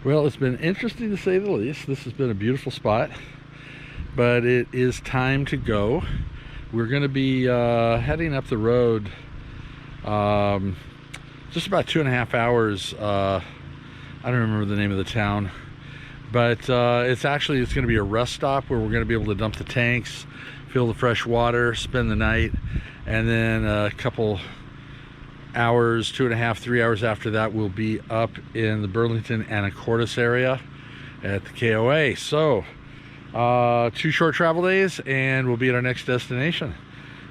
Well, it's been interesting to say the least. This has been a beautiful spot, but it is time to go. We're going to be heading up the road just about 2.5 hours. I don't remember the name of the town, but it's going to be a rest stop where we're going to be able to dump the tanks, fill the fresh water, spend the night, and then a couple hours, 2.5, 3 hours after that, we'll be up in the Burlington Anacortes area at the KOA. So 2 short travel days and we'll be at our next destination.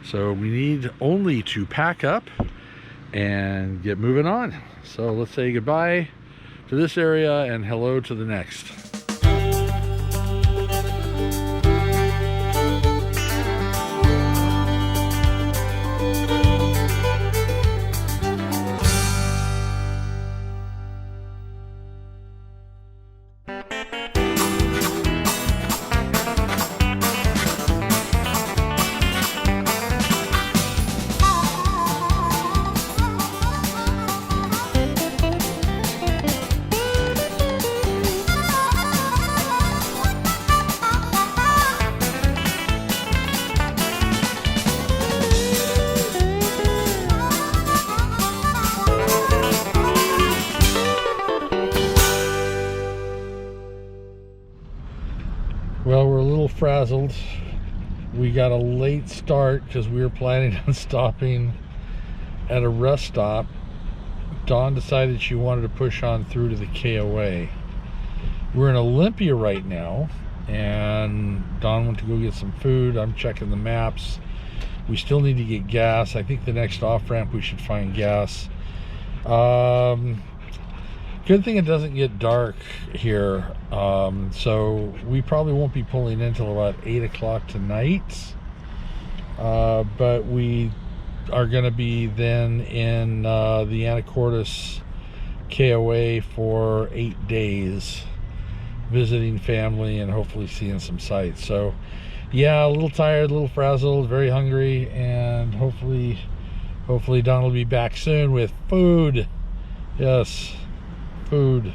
So we need only to pack up and get moving on. So let's say goodbye to this area and hello to the next. Well, we're a little frazzled. We got a late start because we were planning on stopping at a rest stop. Dawn decided she wanted to push on through to the KOA. We're in Olympia right now, and Dawn went to go get some food. I'm checking the maps. We still need to get gas. I think the next off-ramp we should find gas. Good thing it doesn't get dark here, so we probably won't be pulling in until about 8 o'clock tonight, but we are going to be then in the Anacortes KOA for 8 days, visiting family and hopefully seeing some sights. So yeah, a little tired, a little frazzled, very hungry, and hopefully Dawn will be back soon with food. Yes, food.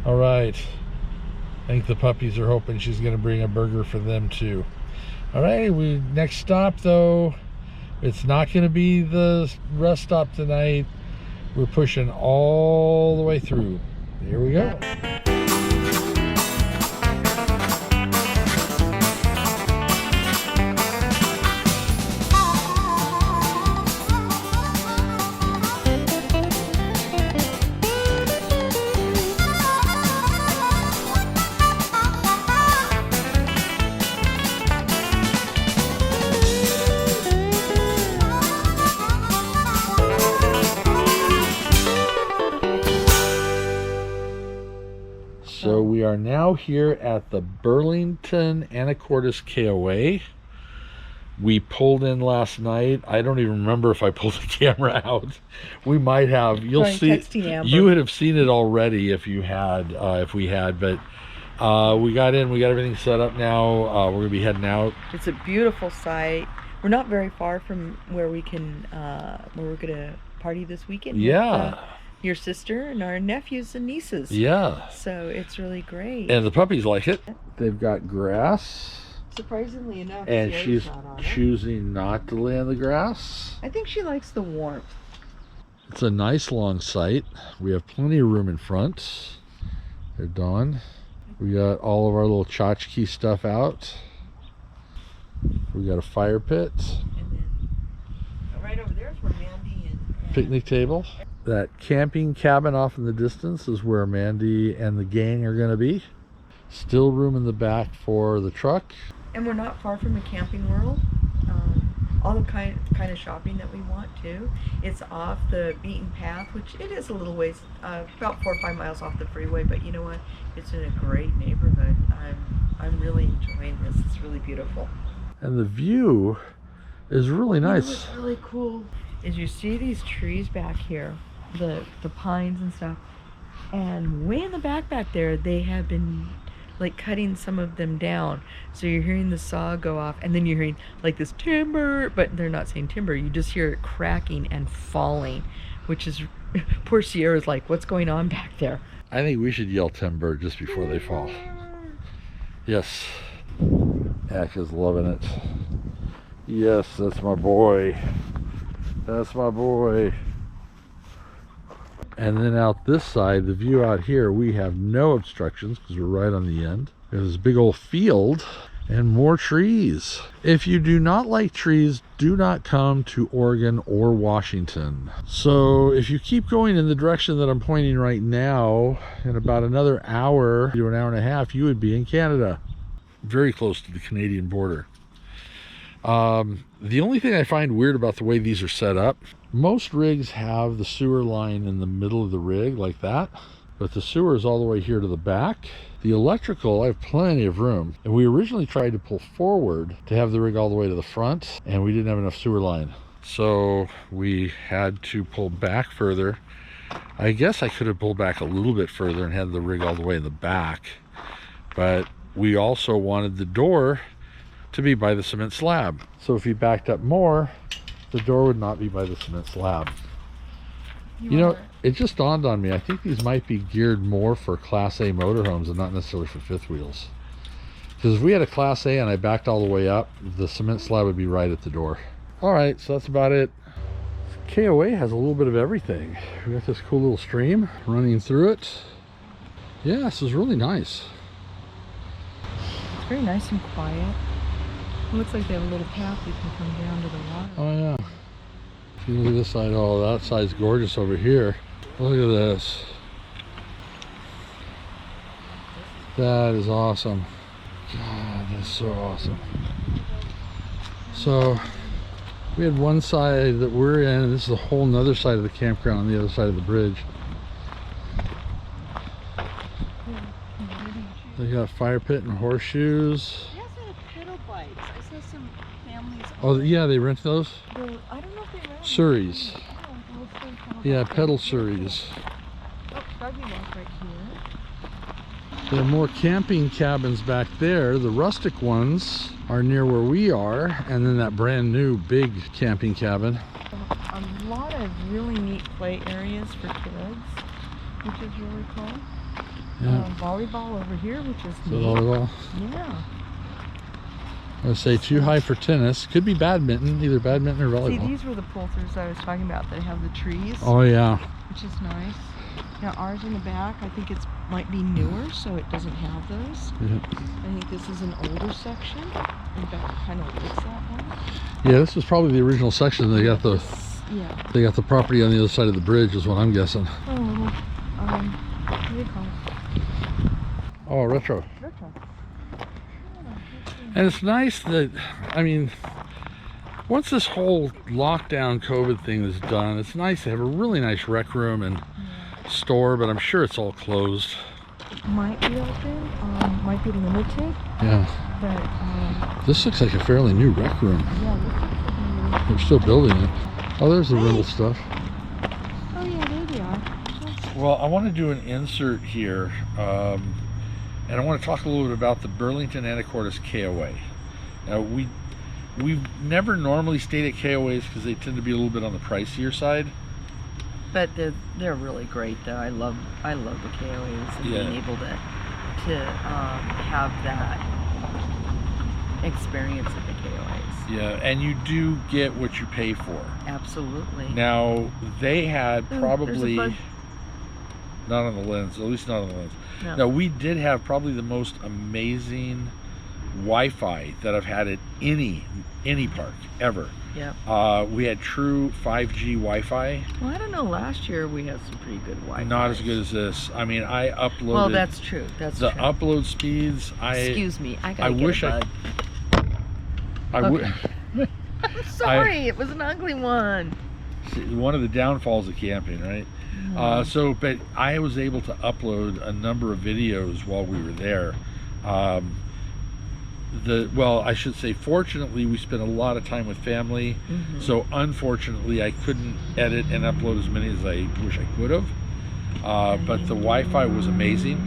All right, I think the puppies are hoping she's going to bring a burger for them too. All right, next stop though, it's not going to be the rest stop tonight. We're pushing all the way through. Here we go. So we are now here at the Burlington Anacortes KOA. We pulled in last night. I don't even remember if I pulled the camera out. We might have. You'll see. You would have seen it already if you had, if we had. But we got in. We got everything set up now. We're gonna be heading out. It's a beautiful site. We're not very far from where we can, where we're gonna party this weekend. Yeah. With, your sister and our nephews and nieces. Yeah. So it's really great. And the puppies like it. They've got grass. Surprisingly enough, and she's choosing not to lay on the grass. I think she likes the warmth. It's a nice long site. We have plenty of room in front. They're Dawn. We got all of our little tchotchke stuff out. We got a fire pit. And then right over there is where Mandy and picnic table. That camping cabin off in the distance is where Mandy and the gang are going to be. Still room in the back for the truck. And we're not far from a Camping World. All the kind of shopping that we want too. It's off the beaten path, which it is a little ways, about 4 or 5 miles off the freeway. But you know what? It's in a great neighborhood. I'm really enjoying this. It's really beautiful. And the view is really nice. What's really cool is you see these trees back here, the pines and stuff, and way in the back there they have been like cutting some of them down, so you're hearing the saw go off, and then you're hearing like this timber, but they're not saying timber, you just hear it cracking and falling, which is poor Sierra's like, what's going on back there? I think we should yell timber just before they fall. Yes. Atka's loving it. Yes, that's my boy. That's my boy. And then out this side, the view out here, we have no obstructions because we're right on the end. There's this big old field and more trees. If you do not like trees, do not come to Oregon or Washington. So if you keep going in the direction that I'm pointing right now, in about another hour to an hour and a half, you would be in Canada. Very close to the Canadian border. The only thing I find weird about the way these are set up, most rigs have the sewer line in the middle of the rig like that, but the sewer is all the way here to the back. The electrical, I have plenty of room, and we originally tried to pull forward to have the rig all the way to the front, and we didn't have enough sewer line, so we had to pull back further. I guess I could have pulled back a little bit further and had the rig all the way in the back, but we also wanted the door to be by the cement slab. So if you backed up more, the door would not be by the cement slab. You know, it just dawned on me, I think these might be geared more for Class A motorhomes and not necessarily for fifth wheels. Because if we had a Class A and I backed all the way up, the cement slab would be right at the door. All right, so that's about it. KOA has a little bit of everything. We got this cool little stream running through it. Yeah, this is really nice. It's very nice and quiet. It looks like they have a little path you can come down to the water. Oh yeah. If you look at this side, oh, that side's gorgeous over here. Look at this. That is awesome. God, that's so awesome. So we had one side that we're in, and this is a whole nother side of the campground on the other side of the bridge. They got a fire pit and horseshoes. Oh yeah, they rent those? I don't know if they rent Surreys. Yeah, pedal surreys. Oh, doggy walk right here. There are more camping cabins back there. The rustic ones are near where we are, and then that brand new big camping cabin. A lot of really neat play areas for kids, which is really cool. Yeah. Volleyball over here, which is So neat. volleyball. Yeah. I would say too high for tennis. Could be badminton, either badminton or volleyball. See, these were the pull-throughs I was talking about that have the trees. Oh yeah. Which is nice. Now ours in the back, I think it's might be newer, so it doesn't have those. Yeah. I think this is an older section. In fact, it kind of looks that way. Yeah, this was probably the original section. They got the Yeah. property on the other side of the bridge, is what I'm guessing. Oh, what do you call it? Oh, retro. Retro. And it's nice that, I mean, once this whole lockdown COVID thing is done, it's nice to have a really nice rec room and store, but I'm sure it's all closed. Might be open, might be limited, Yeah. but This looks like a fairly new rec room. yeah, this looks They're still building it. Oh, there's the rental stuff. oh yeah, there they are. Well, I want to do an insert here, and I want to talk a little bit about the Burlington Anacortes KOA. Now, we've never normally stayed at KOAs because they tend to be a little bit on the pricier side. But they're really great though. I love the KOAs and being able to have that experience at the KOAs. Yeah, and you do get what you pay for. Absolutely. Now, they had probably there's a not on the lens, at least not on the lens. No. Now, we did have probably the most amazing Wi-Fi that I've had at any park ever. Yeah. We had true 5G Wi-Fi. Well, I don't know. Last year we had some pretty good Wi-Fi. Not as good as this. I mean, I uploaded. Well, that's true. That's the true. upload speeds. Excuse me. I gotta wish get a bud. I'm sorry. It was an ugly one. One of the downfalls of camping, right? But I was able to upload a number of videos while we were there. I should say, fortunately, we spent a lot of time with family. So unfortunately, I couldn't edit and upload as many as I wish I could have. But the Wi-Fi was amazing.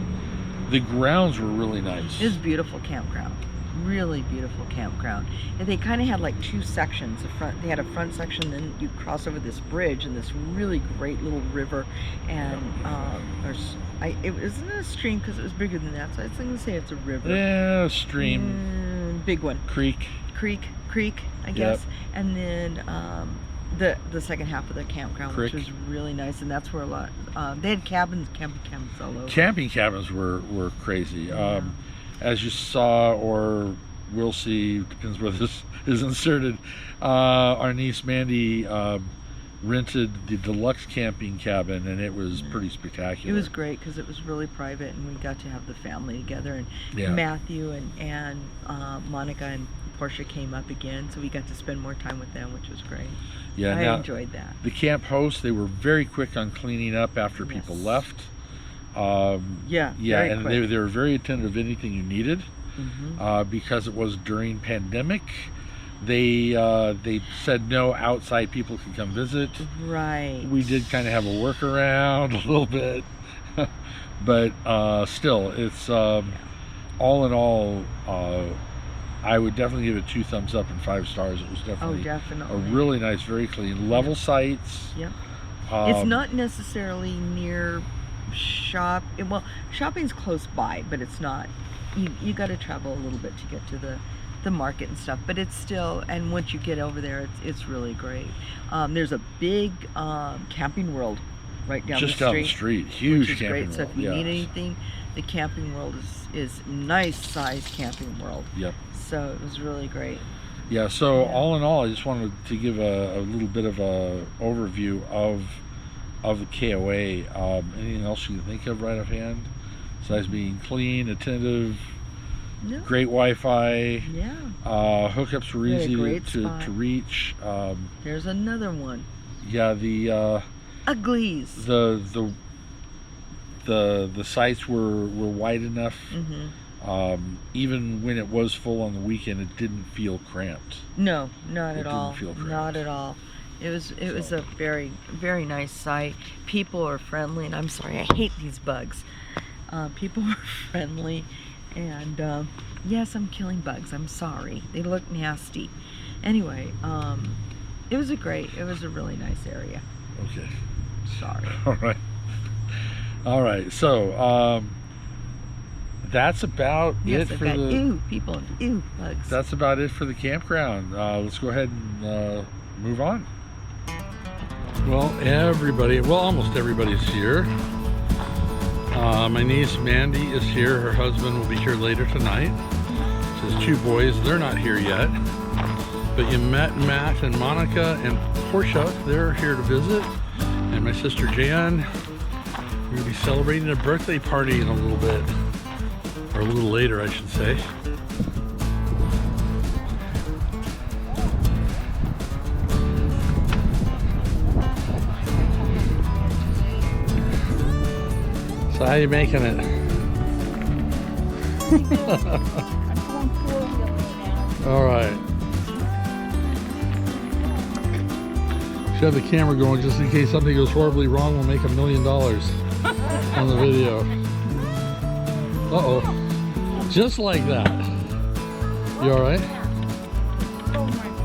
The grounds were really nice. It was a beautiful campground. really beautiful campground. And they kind of had like two sections. They had a front section, then you cross over this bridge and this really great little river. And it wasn't a stream because it was bigger than that, so I was going to say it's a river. Yeah, stream. Big one. Creek, I guess. And then the second half of the campground, which was really nice, and that's where a lot they had camping cabins all over. Camping cabins were crazy. Yeah. As you saw or will see, depends where this is inserted, our niece Mandy rented the deluxe camping cabin, and it was pretty spectacular. It was great because it was really private, and we got to have the family together, and Matthew and Monica and Portia came up again, so we got to spend more time with them, which was great. Yeah, I enjoyed that. The camp hosts, they were very quick on cleaning up after people left. And they were very attentive to anything you needed. Because it was during pandemic. They said no outside people could come visit. Right. We did kind of have a workaround a little bit, but still, it's all in all. I would definitely give it 2 thumbs up and 5 stars. It was definitely a really nice, very clean, level sites. Yep. It's not necessarily near well, shopping's close by, but it's not. You got to travel a little bit to get to the market and stuff, but it's still, and once you get over there, it's really great. There's a big camping world right down just the street. Down the street, huge which is camping great. world. So if you need anything, the camping world is nice sized camping world. Yep. So it was really great. Yeah. So all in all, I just wanted to give a little bit of a overview of the KOA. Anything else you can think of right offhand? Besides being clean, attentive, great Wi-Fi. Yeah. Hookups were easy to reach. There's another one. Yeah, the Uglies. The sites were wide enough. Even when it was full on the weekend, it didn't feel cramped. No, not at all. Didn't feel cramped. Not at all. It was a very, very nice site. People are friendly, and I'm sorry, I hate these bugs. People are friendly, and yes, I'm killing bugs. I'm sorry. They look nasty. Anyway, it was a really nice area. Okay. Sorry. All right. So that's about it for the bugs. That's about it for the campground. Let's go ahead and move on. Well, almost everybody's here. My niece Mandy is here. Her husband will be here later tonight. She has 2 boys. They're not here yet. But you met Matt and Monica and Portia. They're here to visit. And my sister Jan. We're going to be celebrating a birthday party in a little bit. Or a little later, I should say. So how you making it? All right. Should have the camera going just in case something goes horribly wrong. We'll make $1 million on the video. Uh-oh. Just like that. You all right?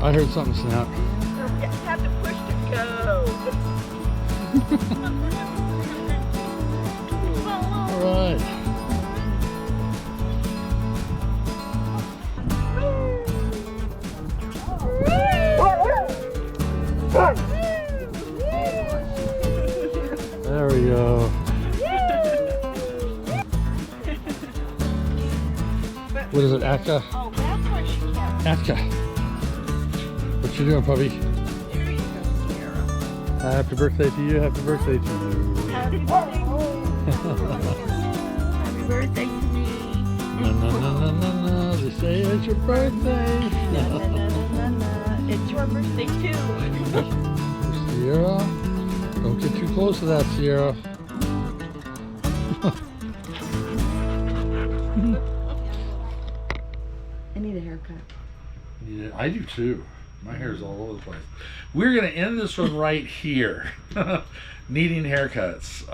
I heard something snap. You have to push to go. All right. There we go. What is it, Atka? Oh, that's why she can't. Atka. What you doing, puppy? Here you go, Sierra. Happy birthday to you. Happy birthday to you. Happy birthday. Happy birthday to me. Na na na na na na. They say it's your birthday. Na, na, na, na, na. It's your birthday too. Sierra, don't get too close to that, Sierra. I need a haircut. Yeah, I do too. My hair's all over the place. We're gonna end this one right here. Needing haircuts.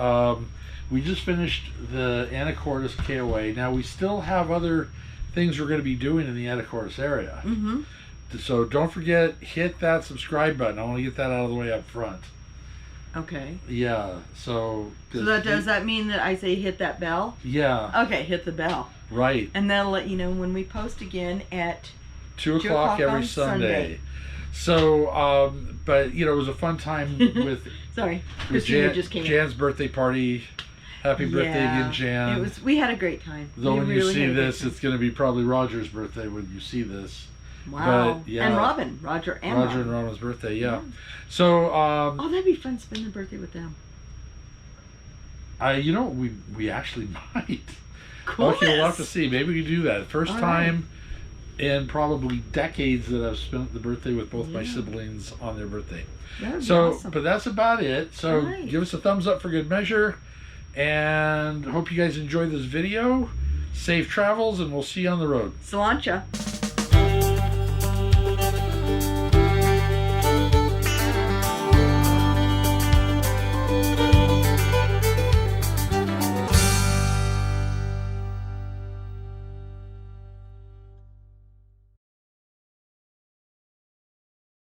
We just finished the Anacortes KOA. Now we still have other things we're going to be doing in the Anacortes area. Mm-hmm. So don't forget, hit that subscribe button. I want to get that out of the way up front. Okay. Yeah. So Does that mean that I say hit that bell? Yeah. Okay, hit the bell. Right. And that'll let you know when we post again at 2 o'clock every on Sunday. So, but you know, it was a fun time with sorry, with Christina just came in. Jan's birthday party. Happy birthday again, Jan. We had a great time. Though when you really see this, it's going to be probably Roger's birthday when you see this. Wow. But, yeah, and Roger and Robin's birthday, yeah. So, oh, that'd be fun spending the birthday with them. you know, we actually might. Cool. Okay, we'll have to see. Maybe we can do that. First All time in probably decades that I've spent the birthday with both my siblings on their birthday. That would be So, awesome. but that's about it. So, Right. give us a thumbs up for good measure, and hope you guys enjoy this video. Safe travels, and we'll see you on the road. Cilantro.